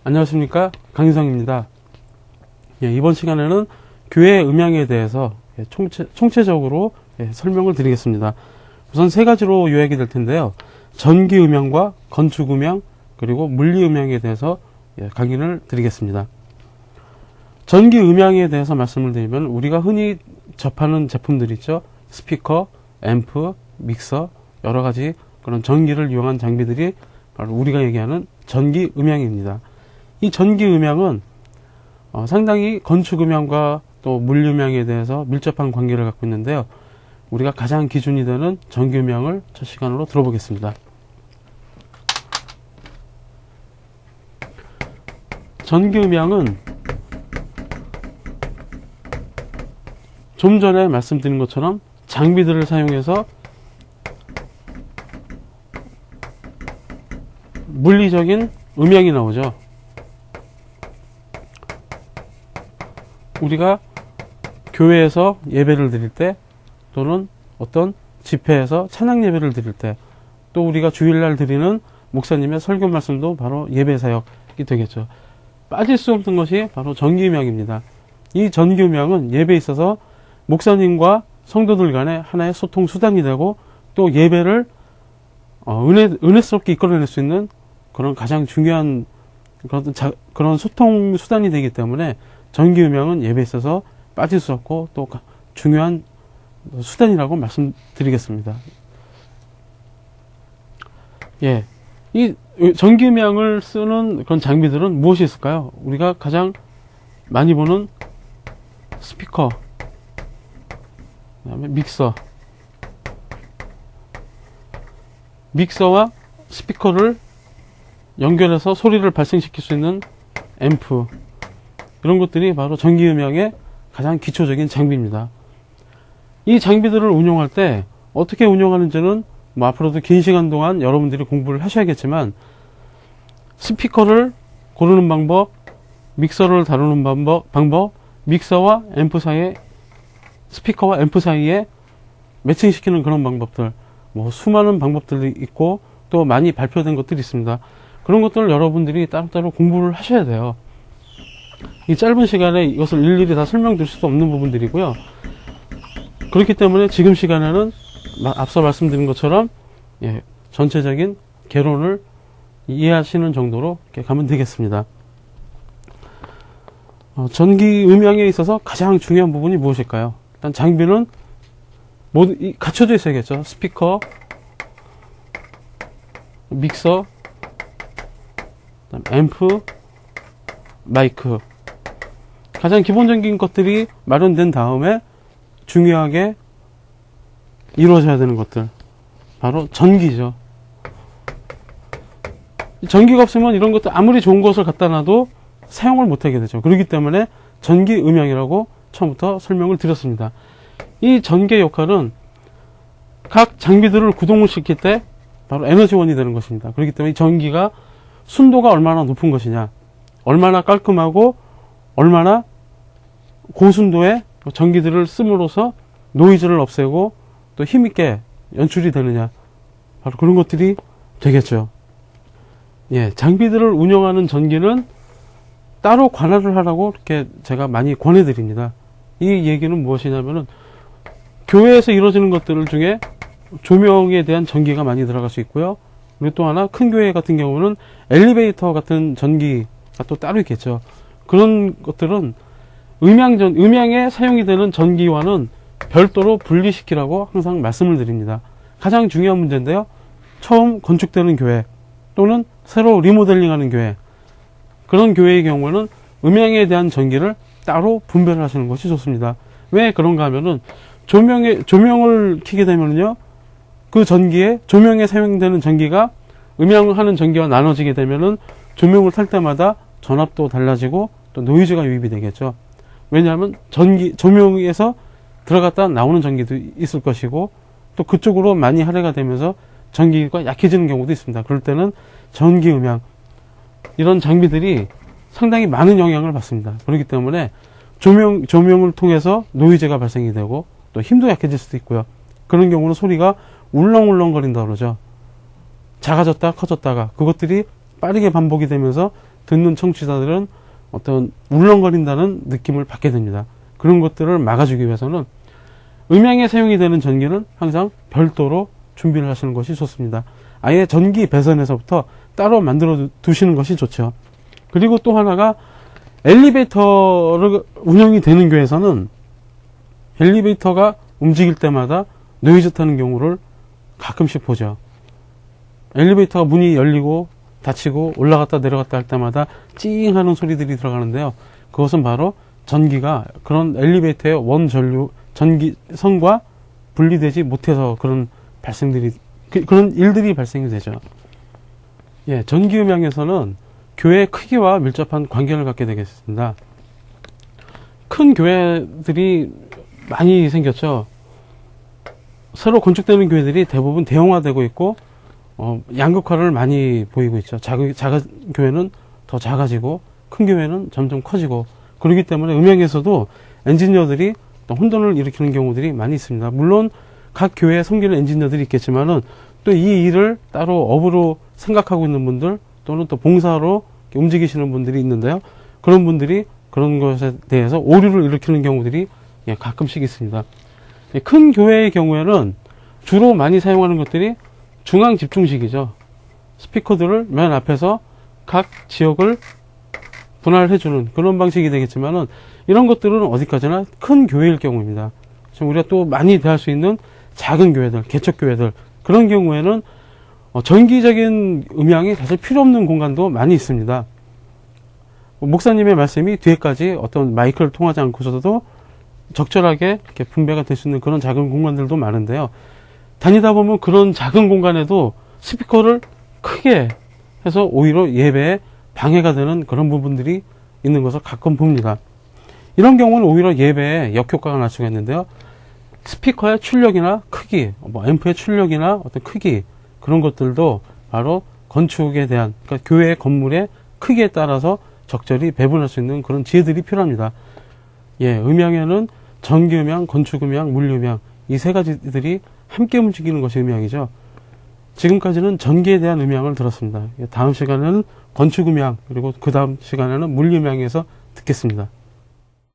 안녕하십니까, 강인성입니다. 이번 시간에는 교회 음향에 대해서 총체적으로 설명을 드리겠습니다. 우선 세 가지로 요약이 될 텐데요. 전기 음향과 건축 음향, 그리고 물리 음향에 대해서 강의를 드리겠습니다. 전기 음향에 대해서 말씀을 드리면 우리가 흔히 접하는 제품들 있죠. 스피커, 앰프, 믹서, 여러 가지 그런 전기를 이용한 장비들이 바로 우리가 얘기하는 전기 음향입니다. 이 전기 음향은 상당히 건축 음향과 또 물리 음향에 대해서 밀접한 관계를 갖고 있는데요. 우리가 가장 기준이 되는 전기 음향을 첫 시간으로 들어보겠습니다. 전기 음향은 좀 전에 말씀드린 것처럼 장비들을 사용해서 물리적인 음향이 나오죠. 우리가 교회에서 예배를 드릴 때, 또는 어떤 집회에서 찬양 예배를 드릴 때, 또 우리가 주일날 드리는 목사님의 설교 말씀도 바로 예배 사역이 되겠죠. 빠질 수 없는 것이 바로 전기 음향입니다. 이 전기 음향은 예배에 있어서 목사님과 성도들 간의 하나의 소통 수단이 되고, 또 예배를 은혜스럽게 이끌어낼 수 있는 그런 가장 중요한 그런 소통 수단이 되기 때문에 전기 음향은 예배에 있어서 빠질 수 없고 또 중요한 수단이라고 말씀드리겠습니다. 이 전기 음향을 쓰는 그런 장비들은 무엇이 있을까요? 우리가 가장 많이 보는 스피커, 그다음에 믹서와 스피커를 연결해서 소리를 발생시킬 수 있는 앰프, 이런 것들이 바로 전기 음향의 가장 기초적인 장비입니다. 이 장비들을 운용할 때 어떻게 운용하는지는 앞으로도 긴 시간 동안 여러분들이 공부를 하셔야겠지만, 스피커를 고르는 방법, 믹서를 다루는 방법, 믹서와 앰프 사이에, 스피커와 앰프 사이에 매칭시키는 그런 방법들, 수많은 방법들이 있고 또 많이 발표된 것들이 있습니다. 그런 것들을 여러분들이 따로따로 공부를 하셔야 돼요. 이 짧은 시간에 이것을 일일이 다 설명드릴 수 없는 부분들이고요. 그렇기 때문에 지금 시간에는 앞서 말씀드린 것처럼 전체적인 개론을 이해하시는 정도로 이렇게 가면 되겠습니다. 전기 음향에 있어서 가장 중요한 부분이 무엇일까요? 일단 장비는 모두 갖춰져 있어야겠죠. 스피커, 믹서, 앰프, 마이크. 가장 기본적인 것들이 마련된 다음에 중요하게 이루어져야 되는 것들, 바로 전기죠. 전기가 없으면 이런 것들 아무리 좋은 것을 갖다 놔도 사용을 못하게 되죠. 그렇기 때문에 전기 음향이라고 처음부터 설명을 드렸습니다. 이 전기의 역할은 각 장비들을 구동을 시킬 때 바로 에너지원이 되는 것입니다. 그렇기 때문에 이 전기가 순도가 얼마나 높은 것이냐, 얼마나 깔끔하고 얼마나 고순도의 전기들을 씀으로써 노이즈를 없애고 또 힘있게 연출이 되느냐, 바로 그런 것들이 되겠죠. 장비들을 운영하는 전기는 따로 관할을 하라고 이렇게 제가 많이 권해드립니다. 이 얘기는 무엇이냐면은, 교회에서 이루어지는 것들 중에 조명에 대한 전기가 많이 들어갈 수 있고요. 그리고 또 하나, 큰 교회 같은 경우는 엘리베이터 같은 전기가 또 따로 있겠죠. 그런 것들은 음향에 사용이 되는 전기와는 별도로 분리시키라고 항상 말씀을 드립니다. 가장 중요한 문제인데요. 처음 건축되는 교회, 또는 새로 리모델링하는 교회, 그런 교회의 경우는 음향에 대한 전기를 따로 분별을 하시는 것이 좋습니다. 왜 그런가 하면은, 조명을 켜게 되면요, 그 조명에 사용되는 전기가 음향하는 전기와 나눠지게 되면은 조명을 탈 때마다 전압도 달라지고 또 노이즈가 유입이 되겠죠. 왜냐하면 조명에서 들어갔다 나오는 전기도 있을 것이고, 또 그쪽으로 많이 할애가 되면서 전기가 약해지는 경우도 있습니다. 그럴 때는 전기 음향, 이런 장비들이 상당히 많은 영향을 받습니다. 그렇기 때문에 조명을 통해서 노이즈가 발생이 되고 또 힘도 약해질 수도 있고요. 그런 경우는 소리가 울렁울렁거린다 그러죠. 작아졌다 커졌다가, 그것들이 빠르게 반복이 되면서 듣는 청취자들은 어떤 울렁거린다는 느낌을 받게 됩니다. 그런 것들을 막아주기 위해서는 음향에 사용이 되는 전기는 항상 별도로 준비를 하시는 것이 좋습니다. 아예 전기 배선에서부터 따로 만들어 두시는 것이 좋죠. 그리고 또 하나가 엘리베이터를 운영이 되는 교회에서는 엘리베이터가 움직일 때마다 노이즈 타는 경우를 가끔씩 보죠. 엘리베이터가 문이 열리고 닫히고 올라갔다 내려갔다 할 때마다 찡 하는 소리들이 들어가는데요. 그것은 바로 전기가 그런 엘리베이터의 원전류 전기선과 분리되지 못해서 그런 그런 일들이 발생이 되죠. 예, 전기음향에서는 교회의 크기와 밀접한 관계를 갖게 되겠습니다. 큰 교회들이 많이 생겼죠. 새로 건축되는 교회들이 대부분 대형화되고 있고 양극화를 많이 보이고 있죠. 작은 교회는 더 작아지고 큰 교회는 점점 커지고, 그렇기 때문에 음향에서도 엔지니어들이 혼돈을 일으키는 경우들이 많이 있습니다. 물론 각 교회에 섬기는 엔지니어들이 있겠지만은 또 이 일을 따로 업으로 생각하고 있는 분들 또는 또 봉사로 움직이시는 분들이 있는데요. 그런 분들이 그런 것에 대해서 오류를 일으키는 경우들이 가끔씩 있습니다. 큰 교회의 경우에는 주로 많이 사용하는 것들이 중앙 집중식이죠. 스피커들을 맨 앞에서 각 지역을 분할해주는 그런 방식이 되겠지만은 이런 것들은 어디까지나 큰 교회일 경우입니다. 지금 우리가 또 많이 대할 수 있는 작은 교회들, 개척교회들, 그런 경우에는 전기적인 음향이 사실 필요 없는 공간도 많이 있습니다. 목사님의 말씀이 뒤에까지 어떤 마이크를 통하지 않고서도 적절하게 이렇게 분배가 될 수 있는 그런 작은 공간들도 많은데요. 다니다 보면 그런 작은 공간에도 스피커를 크게 해서 오히려 예배에 방해가 되는 그런 부분들이 있는 것을 가끔 봅니다. 이런 경우는 오히려 예배에 역효과가 날 수가 있는데요. 스피커의 출력이나 크기, 앰프의 출력이나 어떤 크기, 그런 것들도 바로 건축에 대한, 그러니까 교회의 건물의 크기에 따라서 적절히 배분할 수 있는 그런 지혜들이 필요합니다. 예, 음향에는 전기음향, 건축음향, 물리음향, 이 세 가지들이 함께 움직이는 것이 음향이죠. 지금까지는 전기에 대한 음향을 들었습니다. 다음 시간에는 건축음향, 그리고 그 다음 시간에는 물리음향에서 듣겠습니다.